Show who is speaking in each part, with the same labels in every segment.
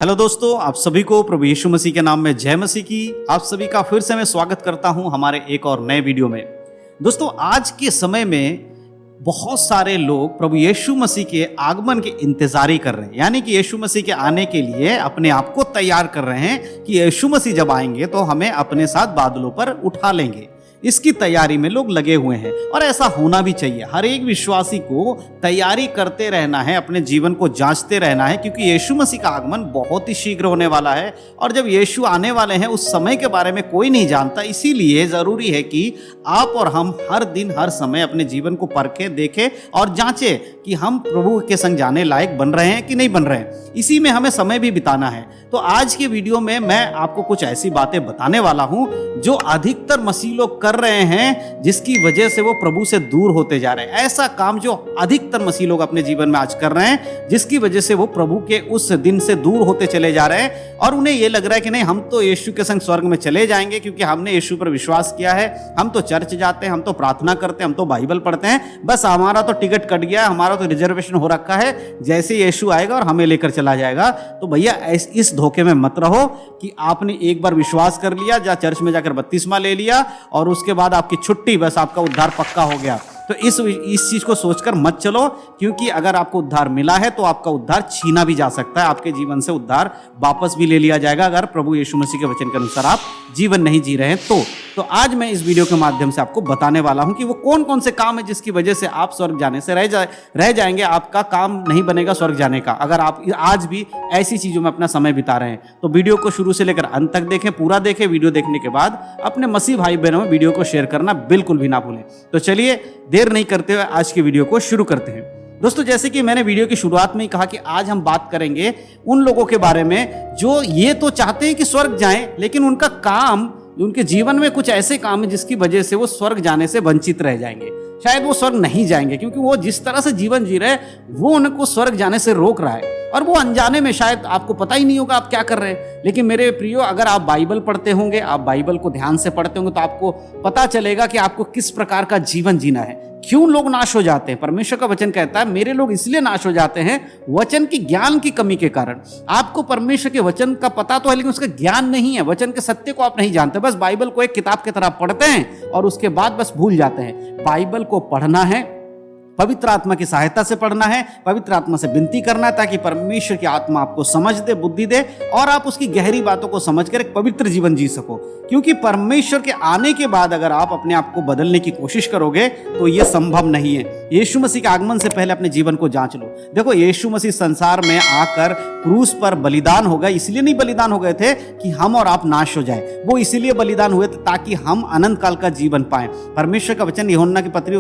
Speaker 1: Hello दोस्तों, आप सभी को प्रभु यीशु मसीह के नाम में जय मसीह की। आप सभी का फिर से मैं स्वागत करता हूं हमारे एक और नए वीडियो में। दोस्तों, आज के समय में बहुत सारे लोग प्रभु यीशु मसीह के आगमन के इंतजारी कर रहे हैं, यानी कि यीशु मसीह के आने के लिए अपने आप को तैयार कर रहे हैं कि यीशु मसीह जब आएंगे तो हमें अपने साथ बादलों पर उठा लेंगे। इसकी तैयारी में लोग लगे हुए हैं और ऐसा होना भी चाहिए। हर एक विश्वासी को तैयारी करते रहना है, अपने जीवन को जांचते रहना है, क्योंकि यीशु मसीह का आगमन बहुत ही शीघ्र होने वाला है और जब यीशु आने वाले हैं उस समय के बारे में कोई नहीं जानता। इसीलिए जरूरी है कि आप और हम हर दिन हर समय अपने जीवन को परखें, देखें और जांचें कि हम प्रभु के संग जाने लायक बन रहे हैं कि नहीं बन रहे हैं। इसी में हमें समय भी बिताना है। तो आज के वीडियो में मैं आपको कुछ ऐसी बातें बताने वाला हूं जो अधिकतर मसीह लोग कर रहे हैं, जिसकी वजह से वो प्रभु से दूर होते जा रहे हैं। ऐसा काम जो अधिकतर मसीह लोग अपने जीवन में आज कर रहे हैं, जिसकी वजह से वो प्रभु के उस दिन से दूर होते चले जा रहे हैं और उन्हें ये लग रहा है कि नहीं, हम तो यीशु के संग स्वर्ग में चले जाएंगे क्योंकि हमने यीशु पर विश्वास किया है, हम तो चर्च जाते हैं, हम तो प्रार्थना करते हैं, हम तो बाइबल पढ़ते हैं, बस हमारा तो टिकट कट गया, हमारा तो रिजर्वेशन हो रखा है, जैसे यीशु आएगा और हमें लेकर चला जाएगा। तो भैया इस धोखे में मत रहो कि आपने एक बार विश्वास कर लिया, जा चर्च में जाकर बपतिस्मा ले लिया और उसके बाद आपकी छुट्टी, बस आपका उद्धार पक्का हो गया। तो इस चीज को सोचकर मत चलो, क्योंकि अगर आपको उद्धार मिला है तो आपका उद्धार छीना भी जा सकता है, आपके जीवन से उद्धार वापस भी ले लिया जाएगा अगर प्रभु यीशु मसीह के वचन के अनुसार आप जीवन नहीं जी रहे हैं। तो आज मैं इस वीडियो के माध्यम से आपको बताने वाला हूं कि वो कौन कौन से काम है जिसकी वजह से आप स्वर्ग जाने से रह जाएंगे। आपका काम नहीं बनेगा स्वर्ग जाने का अगर आप आज भी ऐसी चीजों में अपना समय बिता रहे हैं। तो वीडियो को शुरू से लेकर अंत तक देखें, पूरा देखें। वीडियो देखने के बाद अपने मसीह भाई बहनों में वीडियो को शेयर करना बिल्कुल भी ना भूलें। तो चलिए देर नहीं करते हुए आज की वीडियो को शुरू करते हैं। दोस्तों, जैसे कि मैंने वीडियो की शुरुआत में ही कहा कि आज हम बात करेंगे उन लोगों के बारे में जो ये तो चाहते हैं कि स्वर्ग जाएं, लेकिन उनका काम, उनके जीवन में कुछ ऐसे काम है जिसकी वजह से वो स्वर्ग जाने से वंचित रह जाएंगे। शायद वो स्वर्ग नहीं जाएंगे क्योंकि वो जिस तरह से जीवन जी रहे हैं वो उनको स्वर्ग जाने से रोक रहा है और वो अनजाने में, शायद आपको पता ही नहीं होगा आप क्या कर रहे हैं। लेकिन मेरे प्रियो, अगर आप बाइबल पढ़ते होंगे, आप बाइबल को ध्यान से पढ़ते होंगे, तो आपको पता चलेगा कि आपको किस प्रकार का जीवन जीना है। क्यों लोग नाश हो जाते हैं? परमेश्वर का वचन कहता है मेरे लोग इसलिए नाश हो जाते हैं वचन की ज्ञान की कमी के कारण। आपको परमेश्वर के वचन का पता तो है लेकिन उसका ज्ञान नहीं है, वचन के सत्य को आप नहीं जानते। बस बाइबल को एक किताब की तरह पढ़ते हैं और उसके बाद बस भूल जाते हैं। बाइबल को पढ़ना है, पवित्र आत्मा की सहायता से पढ़ना है, पवित्र आत्मा से विनती करना है ताकि परमेश्वर की आत्मा आपको समझ दे, बुद्धि दे और आप उसकी गहरी बातों को समझकर एक पवित्र जीवन जी सको। क्योंकि परमेश्वर के आने के बाद अगर आप अपने आप को बदलने की कोशिश करोगे तो यह संभव नहीं है। यीशु मसीह के आगमन से पहले अपने जीवन को जांच लो। देखो, यीशु मसीह संसार में आकर क्रूस पर बलिदान हो गए, इसलिए नहीं बलिदान हो गए थे कि हम और आप नाश हो जाए, वो इसीलिए बलिदान हुए थे ताकि हम अनंत काल का जीवन पाएं। परमेश्वर का वचन यूहन्ना की पत्री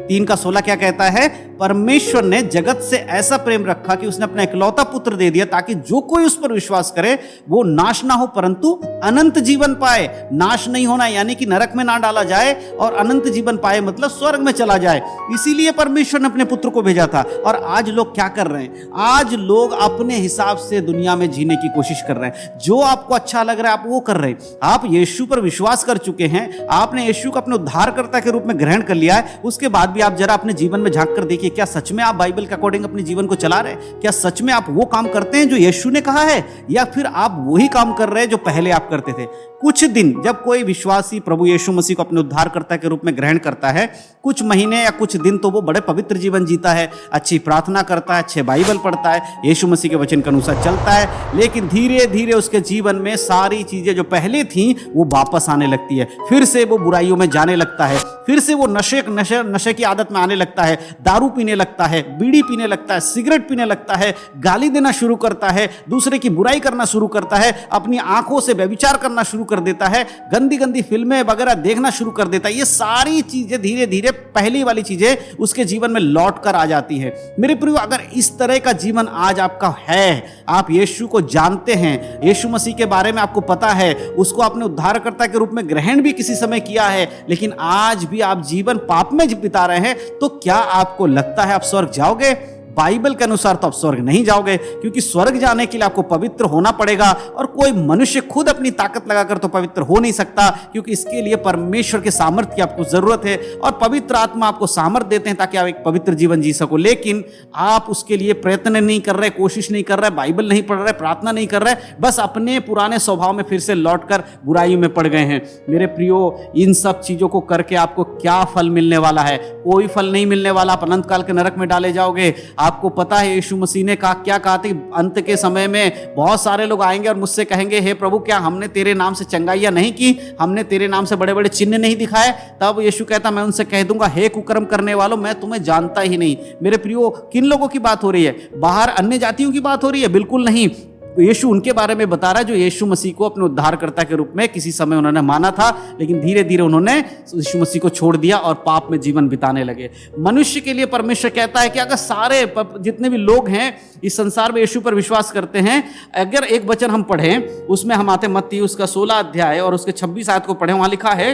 Speaker 1: 3:16 क्या कहता है? परमेश्वर ने जगत से ऐसा प्रेम रखा कि उसने अपना इकलौता पुत्र दे दिया ताकि जो कोई उस पर विश्वास करे वो नाश ना हो परंतु अनंत जीवन पाए। नाश नहीं होना यानी कि नरक में ना डाला जाए और अनंत जीवन पाए मतलब स्वर्ग में चला जाए। इसीलिए परमेश्वर ने अपने पुत्र को भेजा था। और आज लोग क्या कर रहे हैं? आज लोग अपने हिसाब से दुनिया में जीने की कोशिश कर रहे हैं। जो आपको अच्छा लग रहा है आप वो कर रहे हैं। आप यीशु पर विश्वास कर चुके हैं, आपने यीशु को अपने उद्धारकर्ता के रूप में ग्रहण कर लिया है, उसके बाद भी आप जरा अपने जीवन में झांक कर देखिए, क्या सच में आप बाइबल के अकॉर्डिंग अपने जीवन को चला रहे हैं? क्या सच में आप वो काम करते हैं जो यीशु ने कहा है, या फिर आप वही काम कर रहे हैं जो पहले आप करते थे? कुछ दिन जब कोई विश्वासी प्रभु यीशु मसीह को अपने उद्धारकर्ता के रूप में ग्रहण करता है, कुछ महीने या कुछ दिन तो वो बड़े पवित्र जीवन जीता है, अच्छी प्रार्थना करता है, अच्छे बाइबल पढ़ता है, यीशु मसीह के वचन के अनुसार चलता है, लेकिन धीरे धीरे उसके जीवन में सारी चीजें जो पहले थी वो वापस आने लगती है। फिर से वो बुराइयों में जाने लगता है, फिर से वो नशे की आदत में आने लगता है, दारू पीने लगता है, बीड़ी पीने लगता है, सिगरेट पीने लगता है, गाली देना शुरू करता है, दूसरे की बुराई करना शुरू करता है, अपनी आंखों से व्यभिचार करना शुरू कर देता है, गंदी गंदी फिल्में वगैरह देखना शुरू कर देता है। ये सारी चीजें धीरे धीरे पहली वाली चीजें उसके जीवन में लौट कर आ जाती है। मेरे प्रियो, अगर इस तरह का जीवन आज आपका है, आप यीशु को जानते हैं, यीशु मसीह के बारे में आपको पता है, उसको आपने उद्धारकर्ता के रूप में ग्रहण भी किसी समय किया है, लेकिन आज भी आप जीवन पाप में बिता रहे हैं, तो क्या आपको लगता है आप स्वर्ग जाओगे? बाइबल के अनुसार तो आप स्वर्ग नहीं जाओगे, क्योंकि स्वर्ग जाने के लिए आपको पवित्र होना पड़ेगा, और कोई मनुष्य खुद अपनी ताकत लगाकर तो पवित्र हो नहीं सकता, क्योंकि इसके लिए परमेश्वर के सामर्थ्य की आपको जरूरत है, और पवित्र आत्मा आपको सामर्थ्य देते हैं ताकि आप एक पवित्र जीवन जी सको। लेकिन आप उसके लिए प्रयत्न नहीं कर रहे, कोशिश नहीं कर रहे, बाइबल नहीं पढ़ रहे, प्रार्थना नहीं कर रहे, बस अपने पुराने स्वभाव में फिर से लौटकर बुराई में पड़ गए हैं। मेरे प्रियो, इन सब चीजों को करके आपको क्या फल मिलने वाला है? कोई फल नहीं मिलने वाला। आप अनंत काल के नरक में डाले जाओगे। आपको पता है यीशु मसीह ने क्या कहा था? अंत के समय में बहुत सारे लोग आएंगे और मुझसे कहेंगे, हे प्रभु, क्या हमने तेरे नाम से चंगाइयां नहीं की? हमने तेरे नाम से बड़े बड़े चिन्ह नहीं दिखाए? तब यीशु कहता, मैं उनसे कह दूंगा, हे कुकर्म करने वालों, मैं तुम्हें जानता ही नहीं। मेरे प्रियो, किन लोगों की बात हो रही है? बाहर अन्य जातियों की बात हो रही है? बिल्कुल नहीं। यीशु उनके बारे में बता रहा है जो यीशु मसीह को अपने उद्धारकर्ता के रूप में किसी समय उन्होंने माना था, लेकिन धीरे धीरे उन्होंने यीशु मसीह को छोड़ दिया और पाप में जीवन बिताने लगे। मनुष्य के लिए परमेश्वर कहता है कि अगर सारे जितने भी लोग हैं इस संसार में यीशु पर विश्वास करते हैं, अगर एक वचन हम पढ़ें, उसमें हम आते मत्ती उसका 16 अध्याय और उसके 26 आयत को पढ़ें, वहां लिखा है,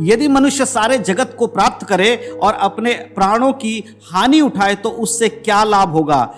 Speaker 1: यदि मनुष्य सारे जगत को प्राप्त करे और अपने प्राणों की हानि उठाए तो उससे क्या लाभ होगा?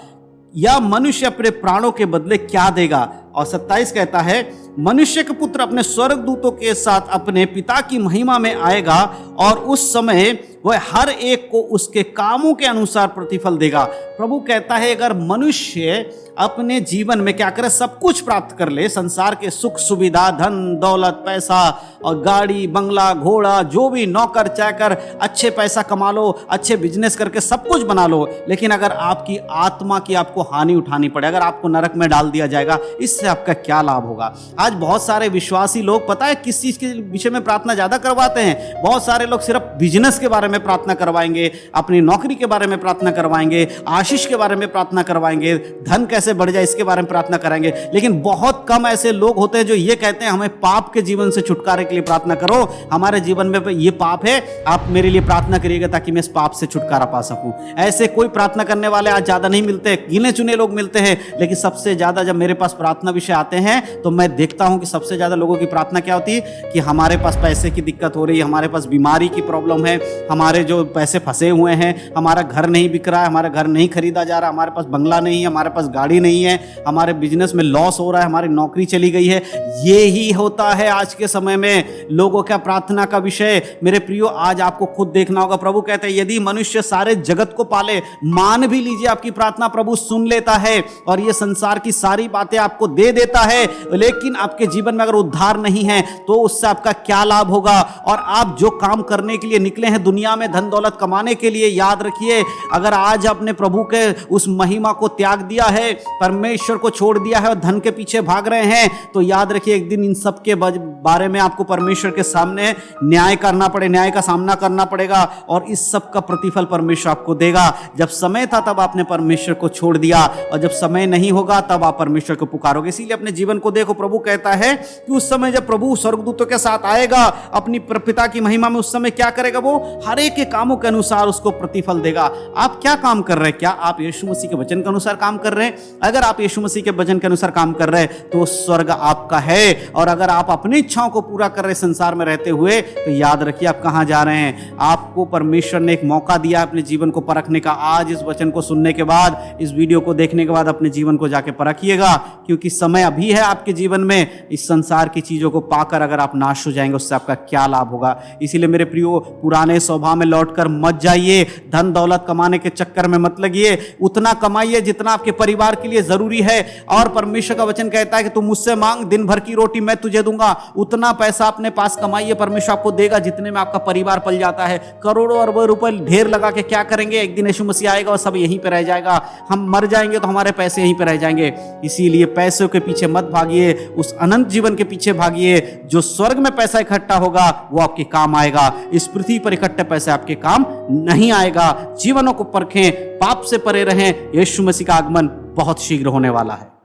Speaker 1: या मनुष्य अपने प्राणों के बदले क्या देगा? और 27 कहता है, मनुष्य का पुत्र अपने स्वर्गदूतों के साथ अपने पिता की महिमा में आएगा और उस समय वह हर एक को उसके कामों के अनुसार प्रतिफल देगा। प्रभु कहता है, अगर मनुष्य अपने जीवन में क्या करे? सब कुछ प्राप्त कर ले, संसार के सुख सुविधा, धन दौलत, पैसा और गाड़ी बंगला घोड़ा, जो भी नौकर चाकर, अच्छे पैसा कमा लो, अच्छे बिजनेस करके सब कुछ बना लो, लेकिन अगर आपकी आत्मा की आपको हानि उठानी पड़े, अगर आपको नरक में डाल दिया जाएगा, इससे आपका क्या लाभ होगा? आज बहुत सारे विश्वासी लोग, पता है किस चीज के विषय में प्रार्थना ज्यादा करवाते हैं? बहुत सारे लोग सिर्फ बिजनेस के बारे में प्रार्थना करवाएंगे, अपनी नौकरी के बारे में प्रार्थना करवाएंगे, आशीष के बारे में प्रार्थना करवाएंगे, धन कैसे बढ़ जाए इसके बारे में प्रार्थना कराएंगे। लेकिन बहुत कम ऐसे लोग होते हैं जो ये कहते हैं, हमें पाप के जीवन से छुटकारे के लिए प्रार्थना करो, हमारे जीवन में ये पाप है, आप मेरे लिए प्रार्थना करिएगा ताकि मैं इस पाप से छुटकारा पा सकूं। ऐसे कोई प्रार्थना करने वाले आज ज्यादा नहीं मिलते, गिने चुने लोग मिलते हैं। लेकिन सबसे ज्यादा जब मेरे पास प्रार्थना विषय आते हैं तो मैं देखता हूं कि सबसे ज्यादा लोगों की प्रार्थना क्या होती है कि हमारे पास पैसे की दिक्कत हो रही है, हमारे पास बीमारी की प्रॉब्लम है, हमारे जो पैसे फंसे हुए हैं, हमारा घर नहीं बिक रहा है, हमारा घर नहीं खरीदा जा रहा, हमारे पास बंगला नहीं है, हमारे पास गाड़ी नहीं है, हमारे बिजनेस में लॉस हो रहा है, हमारी नौकरी चली गई है। ये ही होता है आज के समय में लोगों का प्रार्थना का विषय। मेरे प्रियो, आज आपको खुद देखना होगा। प्रभु कहते हैं, यदि मनुष्य सारे जगत को पाले, मान भी लीजिए आपकी प्रार्थना प्रभु सुन लेता है और ये संसार की सारी बातें आपको दे देता है, लेकिन आपके जीवन में अगर उद्धार नहीं है तो उससे आपका क्या लाभ होगा? और आप जो काम करने के लिए निकले हैं दुनिया में, धन दौलत कमाने के लिए, याद रखिए, अगर आज आपने प्रभु के उस महिमा को त्याग दिया है, परमेश्वर को छोड़ दिया है और धन के पीछे भाग रहे हैं, तो याद रखिए एक दिन इन सब के बारे में आपको परमेश्वर के सामने न्याय का सामना करना पड़ेगा, और इस सब का प्रतिफल परमेश्वर आपको देगा। जब समय था तब आपने परमेश्वर को छोड़ दिया, और जब समय नहीं होगा तब आप परमेश्वर को पुकारोगे। इसीलिए अपने जीवन को देखो। प्रभु कहता है कि उस समय जब प्रभु स्वर्गदूतों के साथ आएगा अपनी पिता की महिमा में, उस समय क्या करेगा? वो हर एक के कामों के अनुसार उसको प्रतिफल देगा। आप क्या काम कर रहे हैं? क्या आप यीशु मसीह के वचन के अनुसार काम कर रहे हैं? अगर आप यीशु मसीह के वचन के अनुसार काम कर रहे हैं तो स्वर्ग आपका है, और अगर आप अपनी इच्छाओं को पूरा कर रहे संसार में रहते हुए, तो याद रखिए आप कहां जा रहे हैं। आपको परमेश्वर ने एक मौका दिया अपने जीवन को परखने का। आज इस वचन को सुनने के बाद, इस वीडियो को देखने के बाद अपने जीवन को जाके परखिएगा, क्योंकि समय अभी है आपके जीवन में। इस संसार की चीजों को पाकर अगर आप नाश हो जाएंगे, उससे आपका क्या लाभ होगा? इसीलिए मेरे प्रियो, पुराने स्वभाव में लौटकर मत जाइए, धन दौलत कमाने के चक्कर में मत लगिए। उतना कमाइए जितना आपके परिवार के लिए जरूरी है, और परमेश्वर का वचन कहता है कि तू मुझसे मांग, दिन भर की रोटी मैं तुझे दूंगा। उतना पैसा अपने पास कमाइए, परमेश्वर आपको देगा जितने में आपका परिवार पल जाता है। करोड़ों अरबों रुपए ढेर लगा के क्या करेंगे? एक दिन यीशु मसीह आएगा और सब यहीं पे रह जाएगा। हम मर जाएंगे तो हमारे पैसे यहीं पे रह जाएंगे। इसीलिए पैसों के पीछे मत भागिए, उस अनंत जीवन के पीछे भागिए। जो स्वर्ग में पैसा इकट्ठा होगा वो आपके काम आएगा। इस पृथ्वी पर इकट्ठे पैसे आपके काम नहीं आएगा। जीवनों को परखें, पाप से परे रहें। यीशु मसीह का आगमन बहुत शीघ्र होने वाला है।